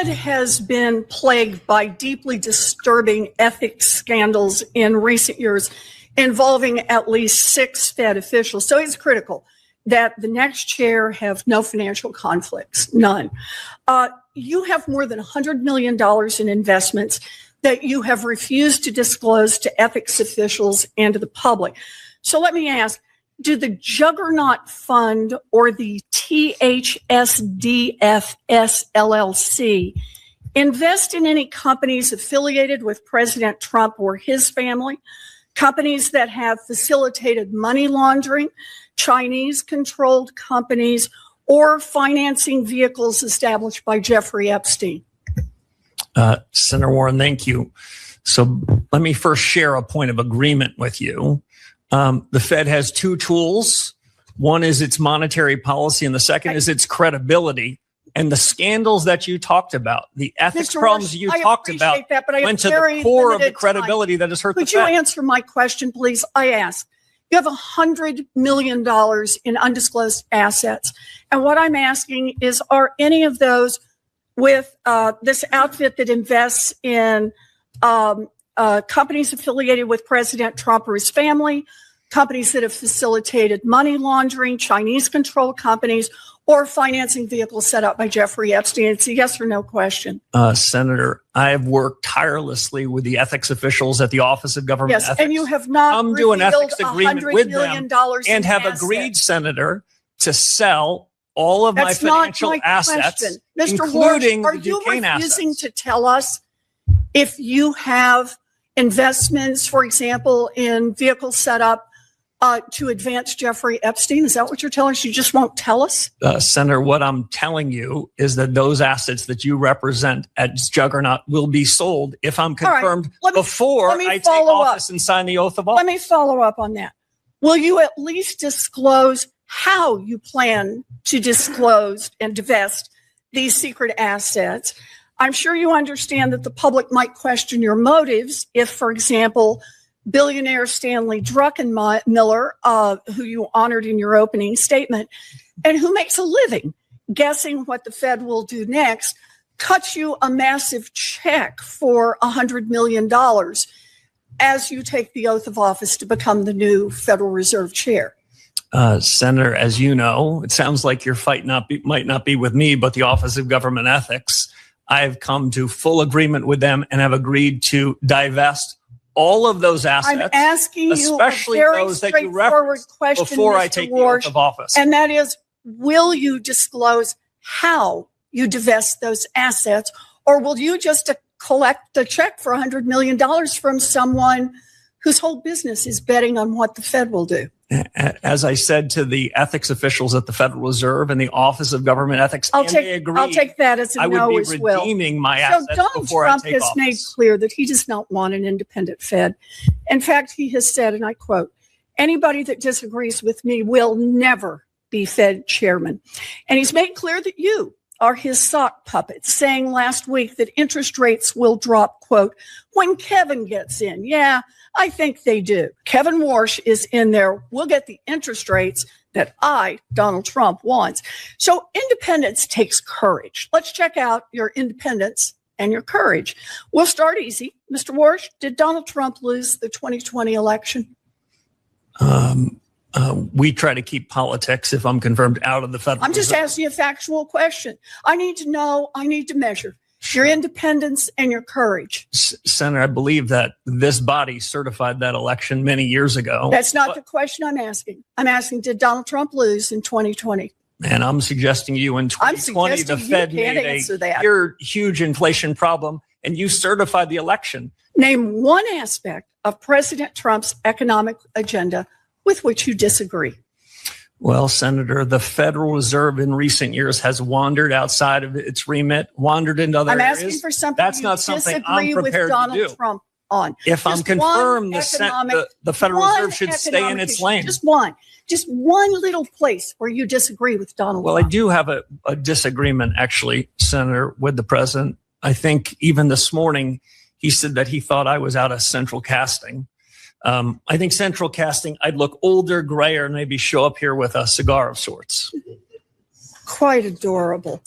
Fed has been plagued by deeply disturbing ethics scandals in recent years involving at least 6 Fed officials. So it's critical that the next chair have no financial conflicts, none. You have more than $100 million in investments that you have refused to disclose to ethics officials and to the public. So let me ask, do the Juggernaut Fund or the THSDFS LLC invest in any companies affiliated with President Trump or his family, companies that have facilitated money laundering, Chinese-controlled companies, or financing vehicles established by Jeffrey Epstein? Senator Warren, thank you. So let me first share a point of agreement with you. The Fed has 2 tools. One is its monetary policy, and the second is its credibility. And the scandals that you talked about, the ethics problems you talked about, went to the core of the credibility that has hurt the Fed. Could you answer my question, please? I asked. You have $100 million in undisclosed assets. And what I'm asking is, are any of those with this outfit that invests in companies affiliated with President Trump or his family, companies that have facilitated money laundering, Chinese-controlled companies, or financing vehicles set up by Jeffrey Epstein? It's a yes or no question. Senator, I have worked tirelessly with the ethics officials at the Office of Government Ethics. And you have not come to an ethics agreement with them and have agreed, Senator, to sell all of my financial assets, including the Duquesne assets. Are you refusing to tell us if you have investments, for example, in vehicles set up to advance Jeffrey Epstein? Is that what you're telling us? You just won't tell us? Senator, what I'm telling you is that those assets that you represent at Juggernaut will be sold if I'm confirmed before I take office and sign the oath of office. Let me follow up on that. Will you at least disclose how you plan to disclose and divest these secret assets? I'm sure you understand that the public might question your motives if, for example, billionaire Stanley Druckenmiller, who you honored in your opening statement, and who makes a living guessing what the Fed will do next, cuts you a massive check for $100 million as you take the oath of office to become the new Federal Reserve Chair. Senator, as you know, it sounds like your fight might not be with me, but the Office of Government Ethics. I have come to full agreement with them and have agreed to divest all of those assets. I'm asking you especially a very those that you straightforward question, before Mr. I take Warsh, the oath of office. And that is, will you disclose how you divest those assets, or will you just collect a check for $100 million from someone whose whole business is betting on what the Fed will do? As I said to the ethics officials at the Federal Reserve and the Office of Government Ethics, I'll take that as a no as well. I would be redeeming my assets before I take office. So Donald Trump has made clear that he does not want an independent Fed. In fact, he has said, and I quote, "Anybody that disagrees with me will never be Fed chairman." And he's made clear that you are his sock puppets, saying last week that interest rates will drop, quote, "when Kevin gets in." Yeah, I think they do. Kevin Warsh is in there. We'll get the interest rates that Donald Trump, wants. So independence takes courage. Let's check out your independence and your courage. We'll start easy. Mr. Warsh, did Donald Trump lose the 2020 election? We try to keep politics, if I'm confirmed, out of the Federal I'm just Reserve. asking you a factual question. I need to know, I need to measure your independence and your courage. Senator, I believe that this body certified that election many years ago. That's not the question I'm asking. I'm asking, did Donald Trump lose in 2020? And I'm suggesting you in 2020, the Fed made a huge inflation problem, and you certified the election. Name one aspect of President Trump's economic agenda with which you disagree. Well, Senator, the Federal Reserve in recent years has wandered outside of its remit, wandered into other areas. I'm asking for something that's not something I'm prepared with Donald to do. Trump on. If I'm confirmed, the Federal Reserve should stay in its lane. Just one little place where you disagree with Donald Trump. Well, I do have a disagreement, actually, Senator, with the president. I think even this morning, he said that he thought I was out of central casting. I think central casting, I'd look older, grayer, and maybe show up here with a cigar of sorts. Quite adorable.